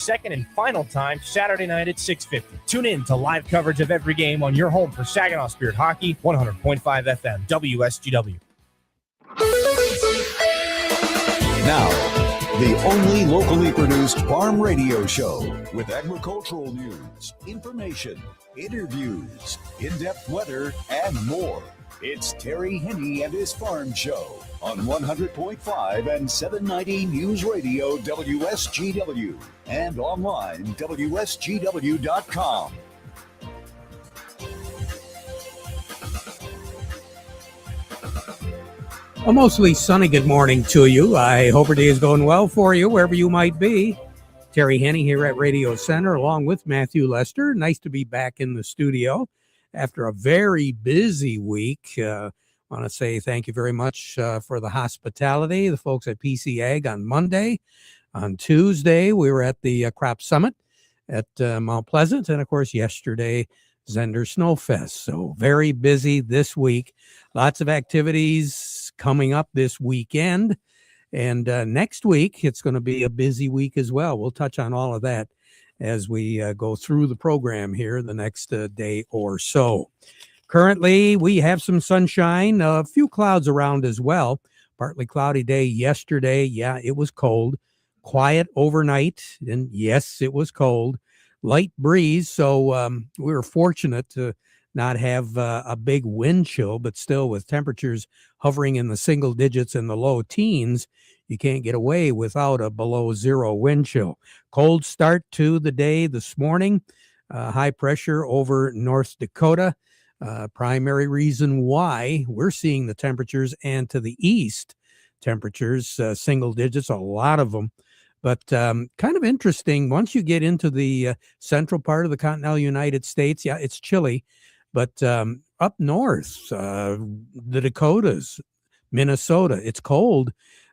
Second and final time, Saturday night at 6:50. Tune in to live coverage of every game on your home for Saginaw Spirit Hockey, 100.5 FM, WSGW. Now, the only locally produced farm radio show with agricultural news, information, interviews, in-depth weather, and more. It's Terry Henne and his Farm Show on 100.5 and 790 News Radio WSGW and online WSGW.com. A mostly sunny good morning to you. I hope your day is going well for you, wherever you might be. Terry Henne here at Radio Center, along with Matthew Lester. Nice to be back in the studio after a very busy week. I want to say thank you very much for the hospitality, the folks at PC Ag on Monday. On Tuesday, we were at the Crop Summit at Mount Pleasant. And, of course, yesterday, Zender Snowfest. So very busy this week. Lots of activities coming up this weekend. And next week, it's going to be a busy week as well. We'll touch on all of that as we go through the program here the next day or so. Currently, we have some sunshine, a few clouds around as well. Partly cloudy day yesterday. Yeah, it was cold. Quiet overnight. And yes, it was cold. Light breeze. So we were fortunate to not have a big wind chill, but still with temperatures hovering in the single digits and the low teens, you can't get away without a below zero wind chill. Cold start to the day this morning. High pressure over North Dakota. Primary reason why we're seeing the temperatures, and to the east, temperatures, single digits, a lot of them. But kind of interesting, once you get into the central part of the continental United States, yeah, it's chilly. But up north, the Dakotas, Minnesota, it's cold,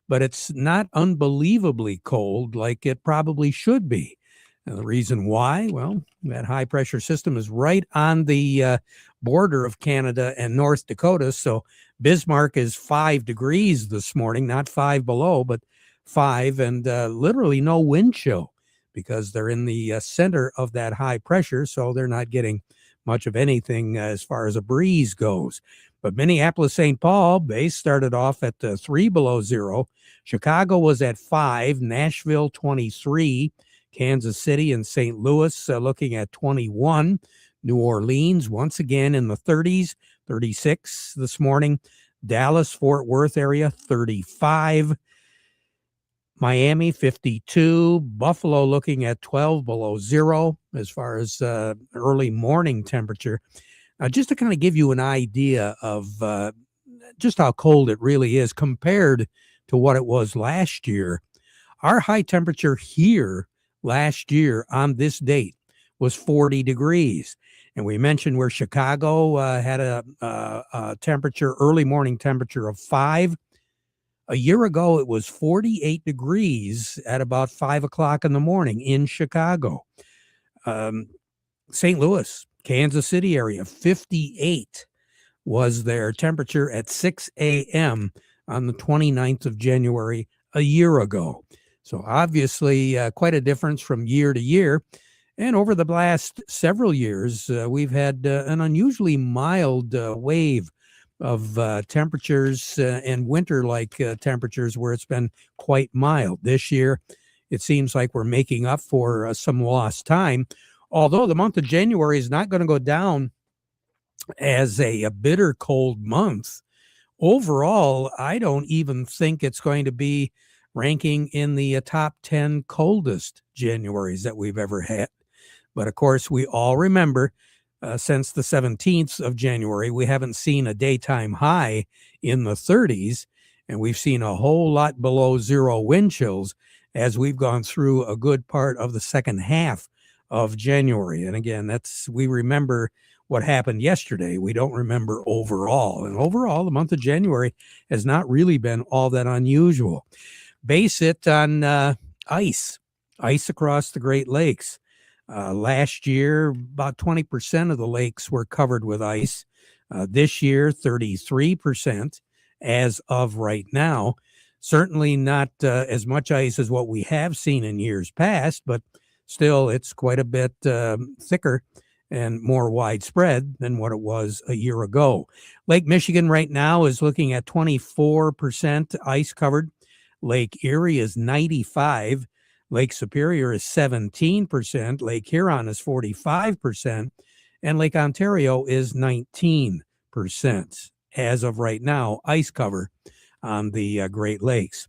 but it's not unbelievably cold like it probably should be. And the reason why, well, that high pressure system is right on the border of Canada and North Dakota. So Bismarck is 5 degrees this morning, not 5 below, but 5, and literally no wind chill because they're in the center of that high pressure. So they're not getting much of anything as far as a breeze goes. But Minneapolis, St. Paul, base started off at 3 below zero. Chicago was at 5, Nashville 23, Kansas City and St. Louis looking at 21. New Orleans once again in the 30s, 36 this morning. Dallas, Fort Worth area 35. Miami 52, Buffalo looking at 12 below zero as far as early morning temperature. Just to kind of give you an idea of just how cold it really is compared to what it was last year. Our high temperature here last year on this date was 40 degrees. And we mentioned where Chicago had a temperature, early morning temperature of 5. A year ago, it was 48 degrees at about 5 o'clock in the morning in Chicago. St. Louis, Kansas City area, 58 was their temperature at 6 a.m. on the 29th of January a year ago. So obviously quite a difference from year to year. And over the last several years, we've had an unusually mild wave of temperatures and winter-like temperatures where it's been quite mild. This year, it seems like we're making up for some lost time, although the month of January is not going to go down as a bitter cold month. Overall, I don't even think it's going to be ranking in the top 10 coldest Januaries that we've ever had. But of course, we all remember since the 17th of January, we haven't seen a daytime high in the 30s, and we've seen a whole lot below zero wind chills as we've gone through a good part of the second half of January. And again, we remember what happened yesterday. We don't remember overall. And overall, the month of January has not really been all that unusual. Base it on ice across the Great Lakes. Last year, about 20% of the lakes were covered with ice. This year, 33% as of right now. Certainly not as much ice as what we have seen in years past, but Still, it's quite a bit thicker and more widespread than what it was a year ago. Lake Michigan right now is looking at 24% ice covered. Lake Erie is 95%. Lake Superior is 17%. Lake Huron is 45%. And Lake Ontario is 19% as of right now, ice cover on the Great Lakes.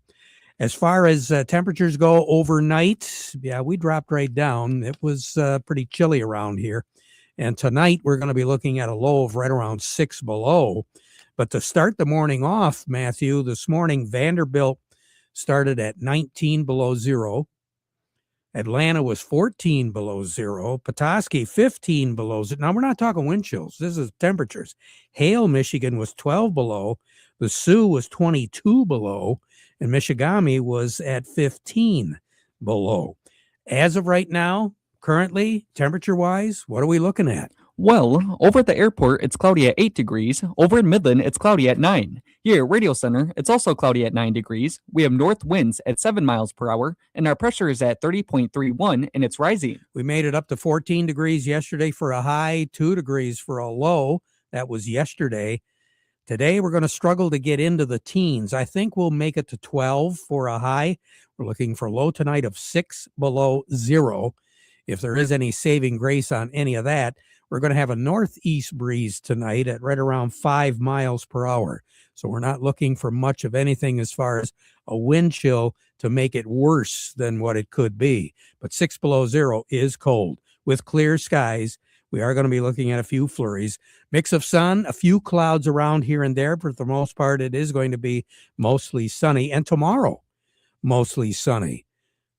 As far as temperatures go overnight, we dropped right down. It was pretty chilly around here. And tonight we're going to be looking at a low of right around 6 below. But to start the morning off, Matthew, this morning, Vanderbilt started at 19 below zero. Atlanta was 14 below zero. Petoskey, 15 below zero. Now, we're not talking wind chills. This is temperatures. Hale, Michigan was 12 below. The Sioux was 22 below. And Michigami was at 15 below. As of right now, currently, temperature-wise, what are we looking at? Well, over at the airport, it's cloudy at 8 degrees. Over in Midland, it's cloudy at 9. Here at Radio Center, it's also cloudy at 9 degrees. We have north winds at 7 miles per hour, and our pressure is at 30.31, and it's rising. We made it up to 14 degrees yesterday for a high, 2 degrees for a low. That was yesterday. Today, we're going to struggle to get into the teens. I think we'll make it to 12 for a high. We're looking for a low tonight of 6 below zero. If there is any saving grace on any of that, we're going to have a northeast breeze tonight at right around 5 miles per hour. So we're not looking for much of anything as far as a wind chill to make it worse than what it could be. But 6 below zero is cold. With clear skies, we are going to be looking at a few flurries. Mix of sun, a few clouds around here and there, but for the most part, it is going to be mostly sunny. And tomorrow, mostly sunny.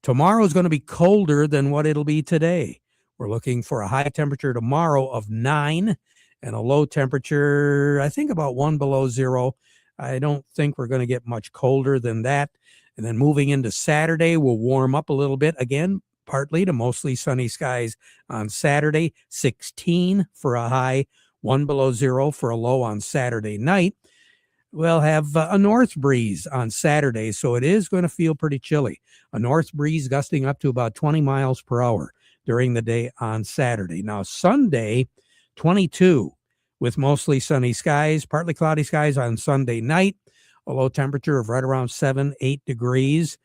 Tomorrow is going to be colder than what it'll be today. We're looking for a high temperature tomorrow of 9 and a low temperature, I think about 1 below zero. I don't think we're going to get much colder than that. And then moving into Saturday, we'll warm up a little bit again, partly to mostly sunny skies on Saturday, 16 for a high, 1 below zero for a low on Saturday night. We'll have a north breeze on Saturday, so it is going to feel pretty chilly. A north breeze gusting up to about 20 miles per hour during the day on Saturday. Now, Sunday, 22 with mostly sunny skies, partly cloudy skies on Sunday night, a low temperature of right around 7-8 degrees.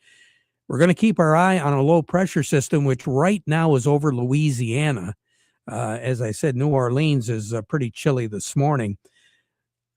We're going to keep our eye on a low pressure system, which right now is over Louisiana. As I said, New Orleans is pretty chilly this morning.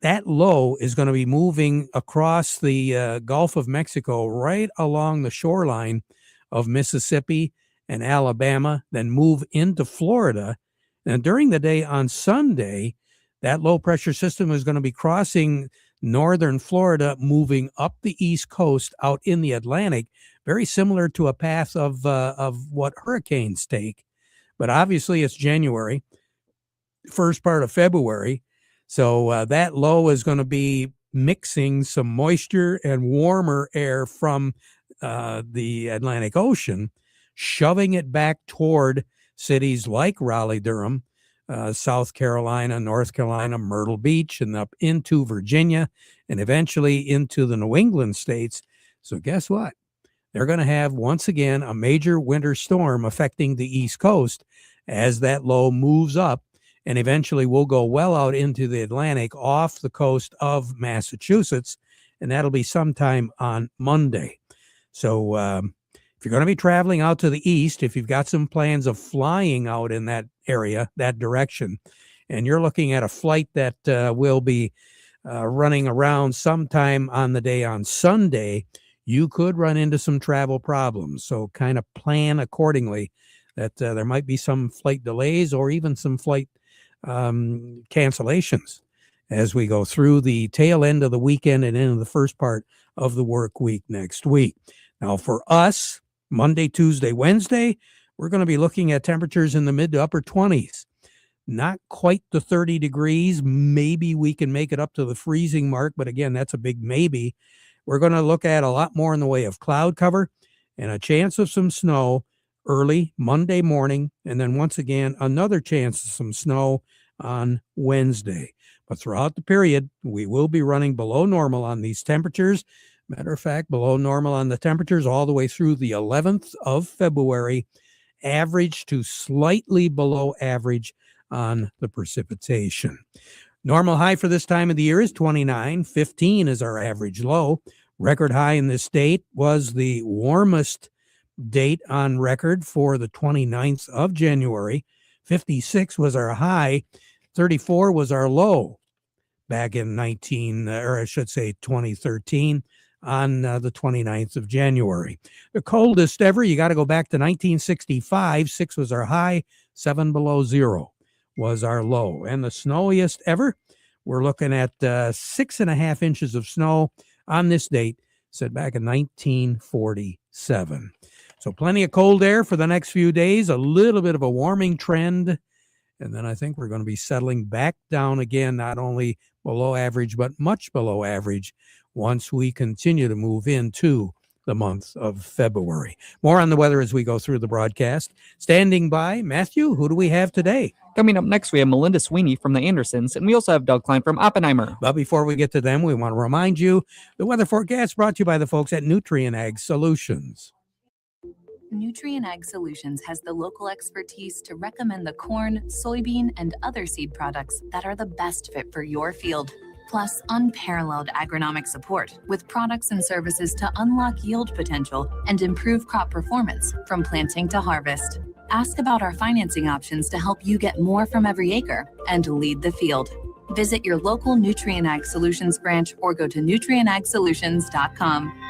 That low is going to be moving across the Gulf of Mexico, right along the shoreline of Mississippi and Alabama, then move into Florida. And during the day on Sunday, that low pressure system is going to be crossing northern Florida, moving up the East Coast out in the Atlantic, very similar to a path of what hurricanes take. But obviously it's January, first part of February. So that low is going to be mixing some moisture and warmer air from the Atlantic Ocean, shoving it back toward cities like Raleigh-Durham, South Carolina, North Carolina, Myrtle Beach, and up into Virginia, and eventually into the New England states. So guess what? They're going to have, once again, a major winter storm affecting the East Coast as that low moves up, and eventually will go well out into the Atlantic off the coast of Massachusetts, and that'll be sometime on Monday. So if you're going to be traveling out to the east, if you've got some plans of flying out in that area, that direction, and you're looking at a flight that will be running around sometime on the day on Sunday, you could run into some travel problems. So kind of plan accordingly that there might be some flight delays or even some flight cancellations as we go through the tail end of the weekend and into the first part of the work week next week. Now for us, Monday, Tuesday, Wednesday, we're going to be looking at temperatures in the mid to upper 20s. Not quite the 30 degrees. Maybe we can make it up to the freezing mark, but again, that's a big maybe. We're going to look at a lot more in the way of cloud cover and a chance of some snow early Monday morning, and then once again, another chance of some snow on Wednesday. But throughout the period, we will be running below normal on these temperatures. Matter of fact, below normal on the temperatures all the way through the 11th of February. average to slightly below average on the precipitation. Normal high for this time of the year is 29. 15 is our average low. Record high in this state was the warmest date on record for the 29th of January. 56 was our high. 34 was our low back in 2013 on the 29th of January. The coldest ever, you got to go back to 1965. 6 was our high. 7 below zero was our low. And the snowiest ever, we're looking at 6.5 inches of snow on this date, set back in 1947. So plenty of cold air for the next few days, a little bit of a warming trend. And then I think we're going to be settling back down again, not only below average, but much below average once we continue to move into the month of February. More on the weather as we go through the broadcast. Standing by, Matthew, who do we have today? Coming up next, we have Melinda Sweeney from the Andersons, and we also have Doug Klein from Oppenheimer. But before we get to them, we want to remind you the weather forecast brought to you by the folks at Nutrient Ag Solutions. Nutrient Ag Solutions has the local expertise to recommend the corn, soybean, and other seed products that are the best fit for your field. Plus, unparalleled agronomic support with products and services to unlock yield potential and improve crop performance from planting to harvest. Ask about our financing options to help you get more from every acre and lead the field. Visit your local Nutrient Ag Solutions branch or go to nutrientagsolutions.com.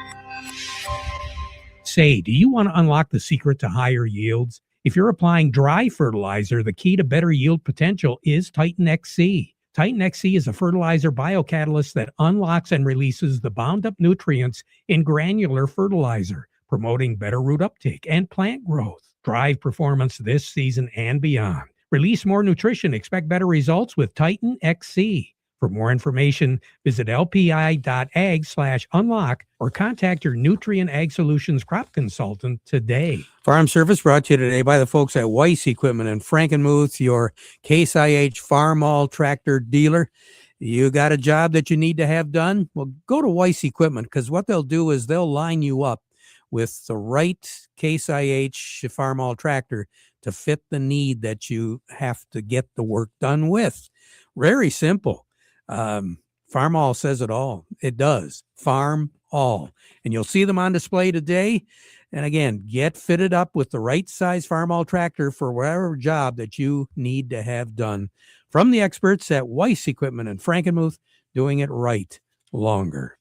Say, do you want to unlock the secret to higher yields? If you're applying dry fertilizer, the key to better yield potential is Titan XC. Titan XC is a fertilizer biocatalyst that unlocks and releases the bound-up nutrients in granular fertilizer, promoting better root uptake and plant growth. Drive performance this season and beyond. Release more nutrition. Expect better results with Titan XC. For more information, visit lpi.ag/unlock or contact your Nutrient Ag Solutions crop consultant today. Farm Service brought to you today by the folks at Weiss Equipment in Frankenmuth, your Case IH Farm All tractor dealer. You got a job that you need to have done? Well, go to Weiss Equipment, because what they'll do is they'll line you up with the right Case IH Farm All tractor to fit the need that you have to get the work done with. Very simple. Farm All says it all. It does. Farm All. And you'll see them on display today. And again, get fitted up with the right size Farm All tractor for whatever job that you need to have done. From the experts at Weiss Equipment in Frankenmuth, doing it right longer.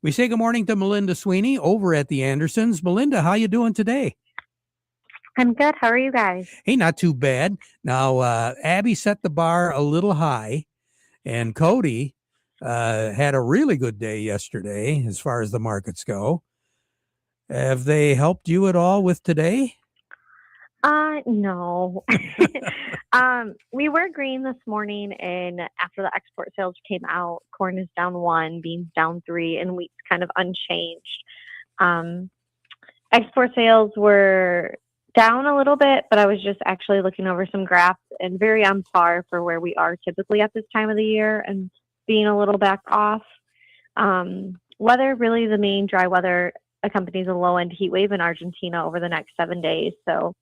We say good morning to Melinda Sweeney over at the Andersons. Melinda, how you doing today? I'm good. How are you guys? Hey, not too bad. Now, Abby set the bar a little high. And Cody had a really good day yesterday as far as the markets go. Have they helped you at all with today? No. We were green this morning, and after the export sales came out, corn is down 1, beans down 3, and wheat's kind of unchanged. Export sales were down a little bit, but I was just actually looking over some graphs and very on par for where we are typically at this time of the year and being a little back off. Weather, really the main dry weather accompanies a low-end heat wave in Argentina over the next 7 days. So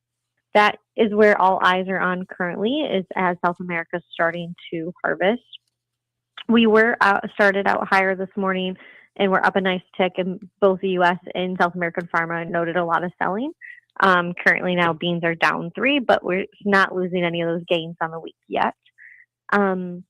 that is where all eyes are on currently, is as South America is starting to harvest. We were started out higher this morning, and we're up a nice tick in both the U.S. and South American Pharma noted a lot of selling. Currently now beans are down 3, but we're not losing any of those gains on the week yet. In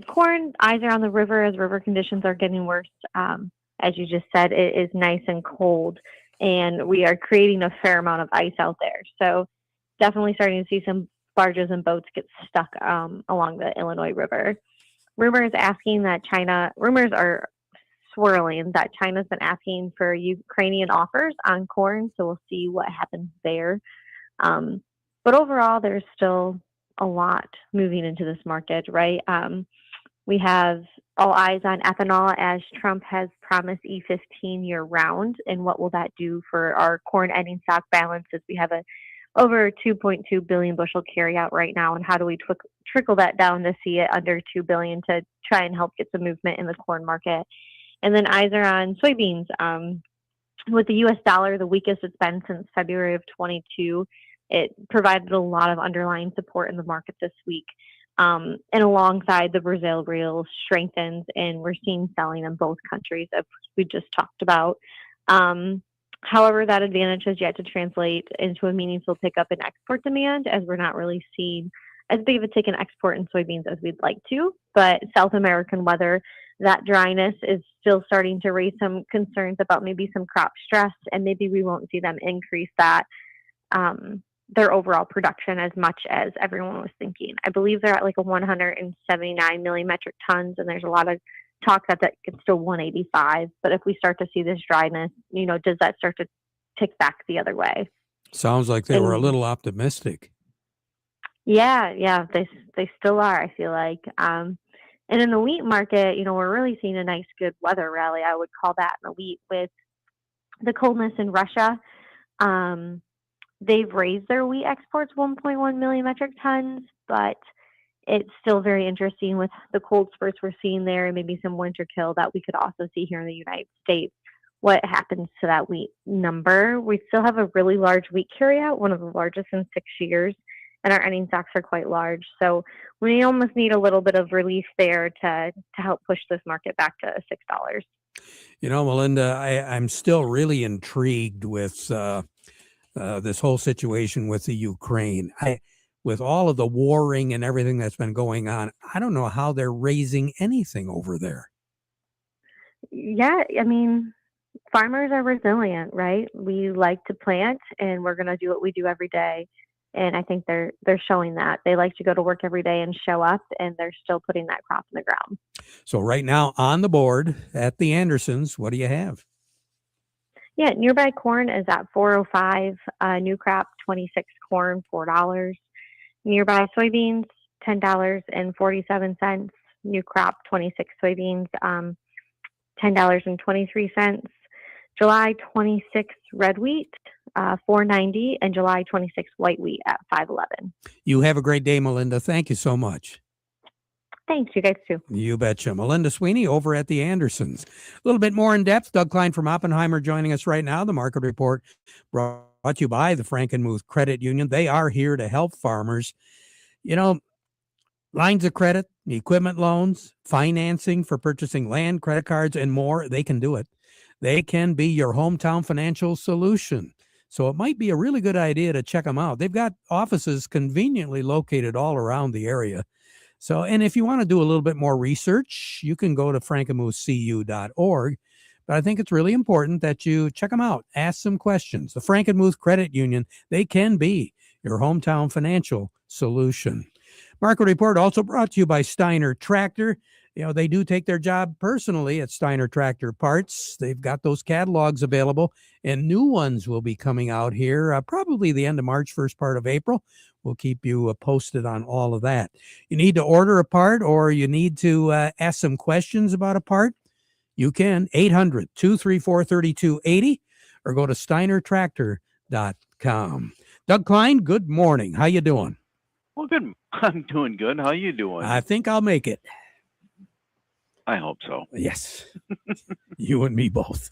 corn, eyes are on the river as river conditions are getting worse. As you just said, it is nice and cold, and we are creating a fair amount of ice out there. So definitely starting to see some barges and boats get stuck along the Illinois River. Rumors are swirling that China's been asking for Ukrainian offers on corn, so we'll see what happens there. But overall, there's still a lot moving into this market, right? We have all eyes on ethanol as Trump has promised E15 year-round, and what will that do for our corn ending stock balances? We have over 2.2 billion bushel carryout right now, and how do we trickle that down to see it under 2 billion to try and help get some movement in the corn market? And then eyes are on soybeans. With the U.S. dollar, the weakest it's been since February of 22, it provided a lot of underlying support in the market this week. And alongside the Brazil real strengthens, and we're seeing selling in both countries, as we just talked about. However, that advantage has yet to translate into a meaningful pickup in export demand, as we're not really seeing as big of a tick in export in soybeans as we'd like to. But South American weather, that dryness is still starting to raise some concerns about maybe some crop stress, and maybe we won't see them increase that their overall production as much as everyone was thinking. I believe they're at like a 179 million metric tons, and there's a lot of talk that gets to 185. But if we start to see this dryness, does that start to tick back the other way? Sounds like they were a little optimistic. Yeah, they still are, I feel like. And in the wheat market, we're really seeing a nice, good weather rally. I would call that in the wheat with the coldness in Russia. They've raised their wheat exports 1.1 million metric tons, but it's still very interesting with the cold spurts we're seeing there and maybe some winter kill that we could also see here in the United States. What happens to that wheat number? We still have a really large wheat carryout, one of the largest in 6 years, and our ending stocks are quite large. So we almost need a little bit of relief there to help push this market back to $6. Melinda, I'm still really intrigued with this whole situation with the Ukraine. With all of the warring and everything that's been going on, I don't know how they're raising anything over there. Yeah, I mean, farmers are resilient, right? We like to plant, and we're going to do what we do every day. And I think they're showing that. They like to go to work every day and show up, and they're still putting that crop in the ground. So right now on the board at the Andersons, what do you have? Yeah, nearby corn is at $4.05. New crop 26 corn, $4. Nearby soybeans $10.47. New crop 26 soybeans, $10.23. July 26 red wheat, $4.90, and July 26 white wheat at $5.11. You have a great day, Melinda. Thank you so much. Thanks, you guys too. You betcha. Melinda Sweeney over at the Andersons. A little bit more in depth. Doug Klein from Oppenheimer joining us right now. The market report brought to you by the Frankenmuth Credit Union. They are here to help farmers. Lines of credit, equipment loans, financing for purchasing land, credit cards, and more. They can do it. They can be your hometown financial solution. So it might be a really good idea to check them out. They've got offices conveniently located all around the area. So, and if you want to do a little bit more research, you can go to frankenmuthcu.org. But I think it's really important that you check them out. Ask some questions. The Frankenmuth Credit Union, they can be your hometown financial solution. Market report also brought to you by Steiner Tractor. They do take their job personally at Steiner Tractor Parts. They've got those catalogs available, and new ones will be coming out here probably the end of March, first part of April. We'll keep you posted on all of that. You need to order a part, or you need to ask some questions about a part, you can, 800-234-3280, or go to steinertractor.com. Doug Klein, good morning. How you doing? Well, good. I'm doing good. How you doing? I think I'll make it. I hope so. Yes. You and me both.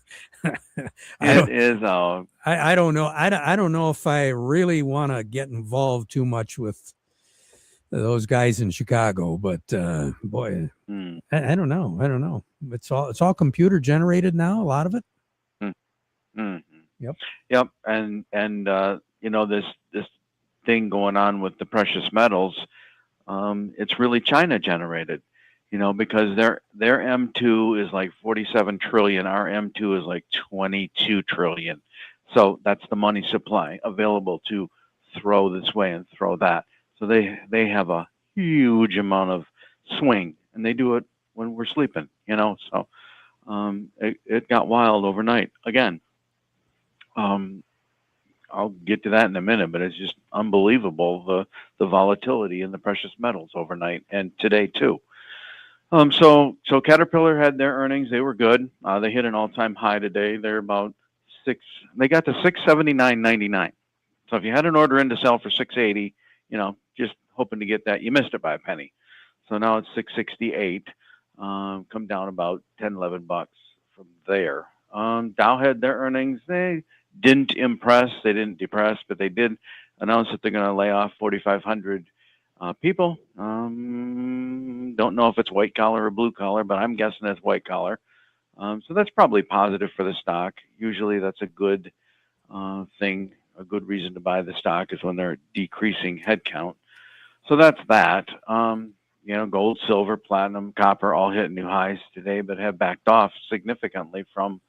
I don't know. I don't know if I really want to get involved too much with those guys in Chicago, but boy, I don't know. It's all computer generated now, a lot of it. Yep. And this thing going on with the precious metals, it's really China generated. Because their M2 is like 47 trillion. Our M2 is like 22 trillion. So that's the money supply available to throw this way and throw that. So they have a huge amount of swing, and they do it when we're sleeping, So it got wild overnight again. I'll get to that in a minute, but it's just unbelievable the volatility in the precious metals overnight and today too. So Caterpillar had their earnings. They were good. They hit an all-time high today. They're about they got to $679.99. So if you had an order in to sell for $680, just hoping to get that, you missed it by a penny. So now it's $668, come down about $10-11 from there. Dow had their earnings. They didn't impress. They didn't depress, but they did announced that they're going to lay off 4,500 people. Don't know if it's white collar or blue collar, but I'm guessing it's white collar. So that's probably positive for the stock. Usually that's a good thing, a good reason to buy the stock is when they're decreasing headcount. So that's that. Gold, silver, platinum, copper all hit new highs today, but have backed off significantly from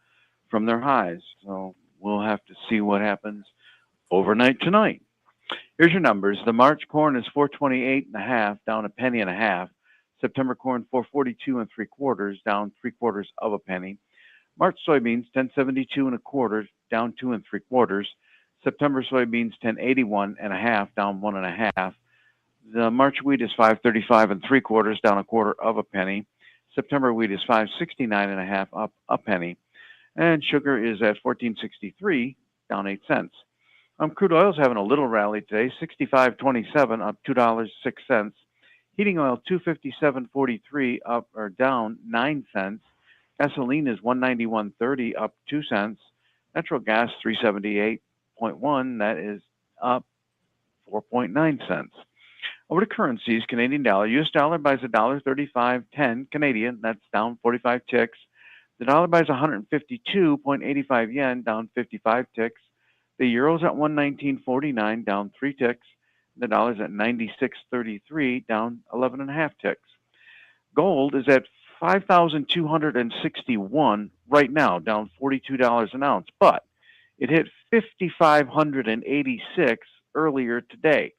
their highs. So we'll have to see what happens overnight tonight. Here's your numbers. The March corn is 428.5, down a penny and a half. September corn 442 3/4, down 3/4 of a penny. March soybeans 1072 1/4, down 2 3/4. September soybeans 1081.5, down 1.5. The March wheat is 535 3/4, down 1/4 of a penny. September wheat is 569.5, up a penny. And sugar is at 1463, down 8 cents. Crude oil is having a little rally today, 65.27, up $2.06. Heating oil 257.43, up or down 9 cents. Gasoline is 191.30, up 2 cents. Natural gas 378.1, that is up 4.9 cents. Over to currencies, Canadian dollar. US dollar buys $1.35.10 Canadian, that's down 45 ticks. The dollar buys 152.85 yen, down 55 ticks. The euro's at 119.49, down 3 ticks. The dollar's at 96.33, down 11.5 ticks. Gold is at 5,261 right now, down $42 an ounce, but it hit 5,586 earlier today,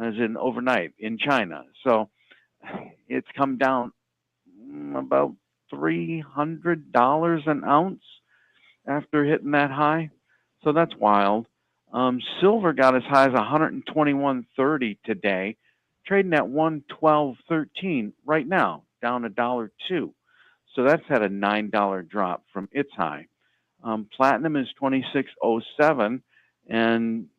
as in overnight in China. So it's come down about $300 an ounce after hitting that high. So that's wild. Silver got as high as 121.30 today, trading at 112.13 right now, down $1.02. So that's had a $9 drop from its high. Platinum is 26.07, and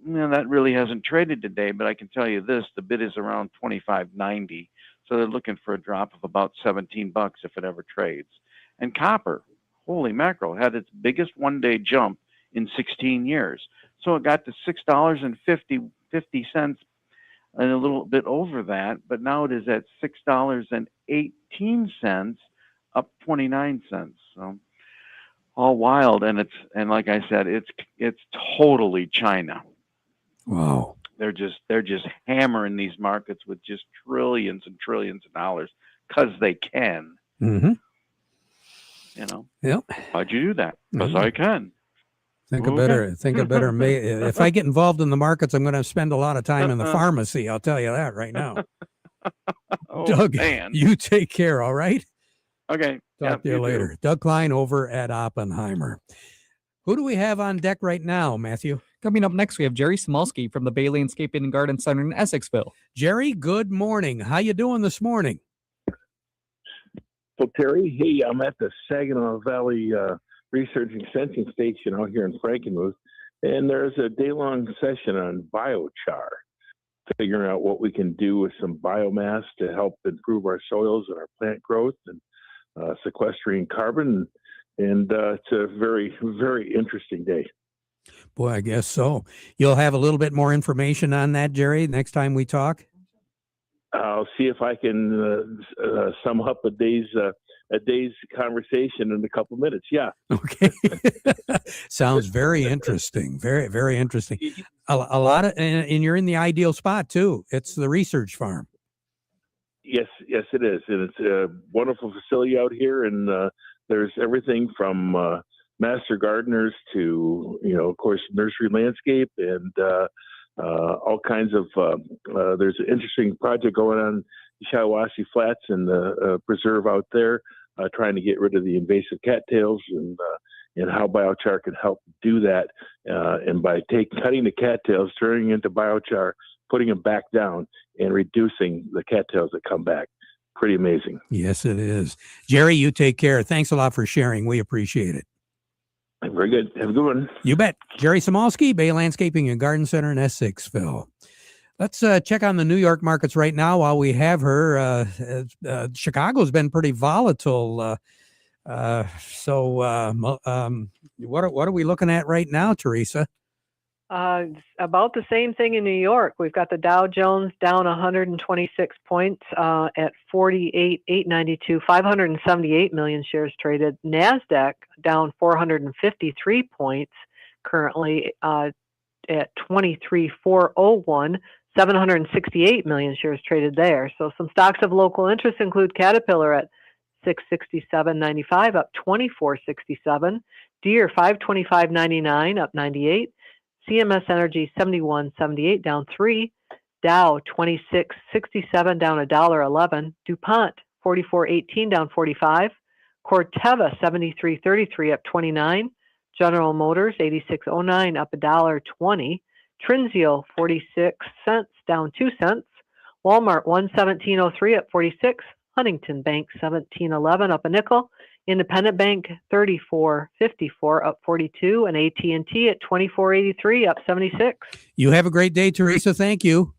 that really hasn't traded today, but I can tell you this, the bid is around 25.90. So they're looking for a drop of about $17 if it ever trades. And copper, holy mackerel, had its biggest one-day jump in 16 years. So it got to $6.50 and a little bit over that, but now it is at $6.18, up 29 cents. So all wild, and like I said, it's totally China. Wow. They're just hammering these markets with just trillions and trillions of dollars because they can. Mm-hmm. Yep. How'd you do that? Because I can. Think of better. If I get involved in the markets, I'm going to spend a lot of time in the pharmacy. I'll tell you that right now. Doug, man. You take care. All right. Okay. Talk to you later. Too. Doug Klein over at Oppenheimer. Who do we have on deck right now, Matthew? Coming up next, we have Jerry Smolsky from the Bay Landscaping and Garden Center in Essexville. Jerry, good morning. How you doing this morning? So, Terry, hey, I'm at the Saginaw Valley Research and Sensing Station out here in Frankenmuth, and there's a day-long session on biochar, figuring out what we can do with some biomass to help improve our soils and our plant growth and sequestering carbon. And it's a very, very interesting day. Boy, I guess so. You'll have a little bit more information on that, Jerry, next time we talk? I'll see if I can sum up a day's conversation in a couple minutes. Yeah. Okay. Sounds very interesting. Very, very interesting. A lot of, and you're in the ideal spot too. It's the research farm. Yes, it is. And it's a wonderful facility out here. And there's everything from master gardeners to, of course, nursery landscape and all kinds of, there's an interesting project going on in Shiawassee Flats and the preserve out there, trying to get rid of the invasive cattails and how biochar can help do that. And by cutting the cattails, turning into biochar, putting them back down and reducing the cattails that come back. Pretty amazing. Yes, it is. Jerry, you take care. Thanks a lot for sharing. We appreciate it. Very good. Have a good one. You bet. Jerry Smolsky, Bay Landscaping and Garden Center in Essexville. Let's check on the New York markets right now while we have her. Chicago's been pretty volatile. What are we looking at right now, Teresa? It's about the same thing in New York. We've got the Dow Jones down 126 points at 48,892, 578 million shares traded. NASDAQ down 453 points currently at 23,401, 768 million shares traded there. So some stocks of local interest include Caterpillar at 667.95, up 24.67. Deere 525.99, up 98. CMS Energy 71.78, down 3. Dow 26.67, down $1.11. DuPont 44.18, down 45. Corteva 73.33, up 29. General Motors 86.09, up $1.20. Trinzio 46 cents, down 2 cents. Walmart 117.03, up 46. Huntington Bank 17.11, up a nickel. Independent Bank 34.54, up 42, and AT&T at 24.83, up 76. You have a great day, Teresa. Thank you.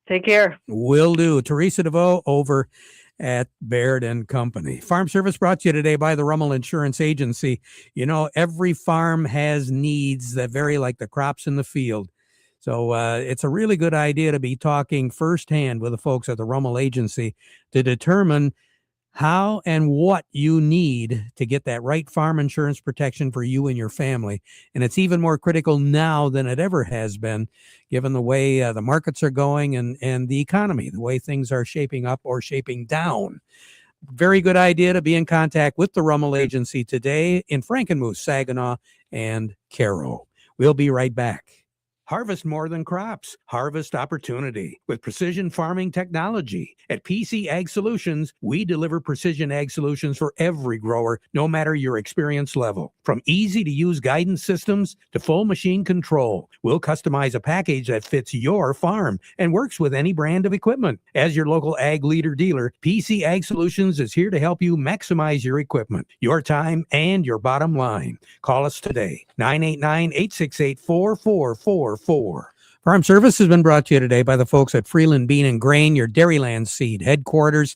Take care. Will do. Teresa DeVoe over at Baird and Company. Farm Service brought to you today by the Rummel Insurance Agency. You know, every farm has needs that vary like the crops in the field. So it's a really good idea to be talking firsthand with the folks at the Rummel Agency to determine how and what you need to get that right farm insurance protection for you and your family. And it's even more critical now than it ever has been, given the way the markets are going and the economy, the way things are shaping up or shaping down. Very good idea to be in contact with the Rummel Agency today in Frankenmuth, Saginaw, and Caro. We'll be right back. Harvest more than crops. Harvest opportunity with precision farming technology. At PC Ag Solutions, we deliver precision ag solutions for every grower, no matter your experience level. From easy-to-use guidance systems to full machine control, we'll customize a package that fits your farm and works with any brand of equipment. As your local ag leader dealer, PC Ag Solutions is here to help you maximize your equipment, your time, and your bottom line. Call us today, 989-868-4444. Farm Service has been brought to you today by the folks at Freeland Bean and Grain, your Dairyland seed headquarters.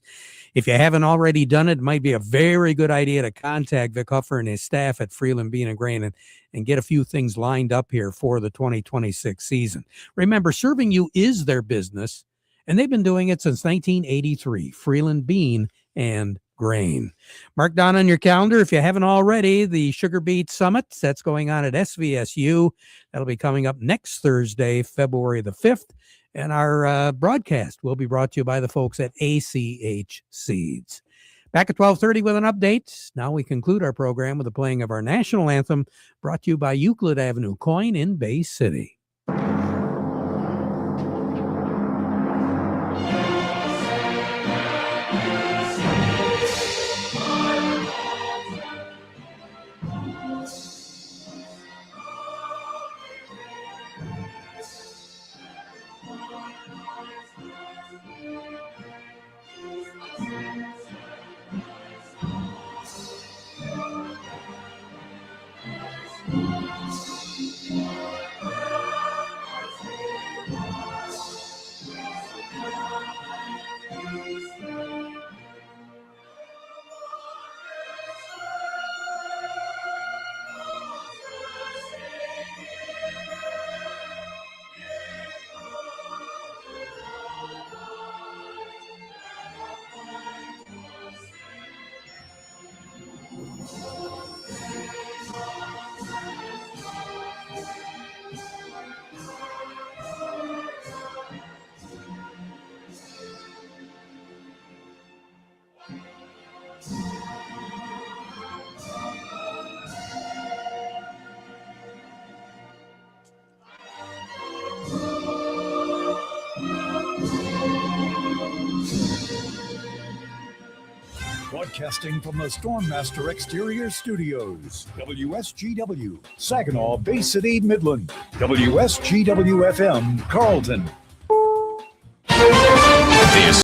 If you haven't already done it, it might be a very good idea to contact Vic Huffer and his staff at Freeland Bean and Grain and get a few things lined up here for the 2026 season. Remember, serving you is their business, and they've been doing it since 1983. Freeland Bean and Grain. Mark down on your calendar, if you haven't already, the Sugar Beet Summit that's going on at SVSU. That'll be coming up next Thursday, February the 5th. And our broadcast will be brought to you by the folks at ACH Seeds. Back at 12:30 with an update. Now we conclude our program with the playing of our national anthem, brought to you by Euclid Avenue Coin in Bay City. Broadcasting from the Stormmaster Exterior Studios, WSGW, Saginaw, Bay City, Midland, WSGW-FM, Carlton,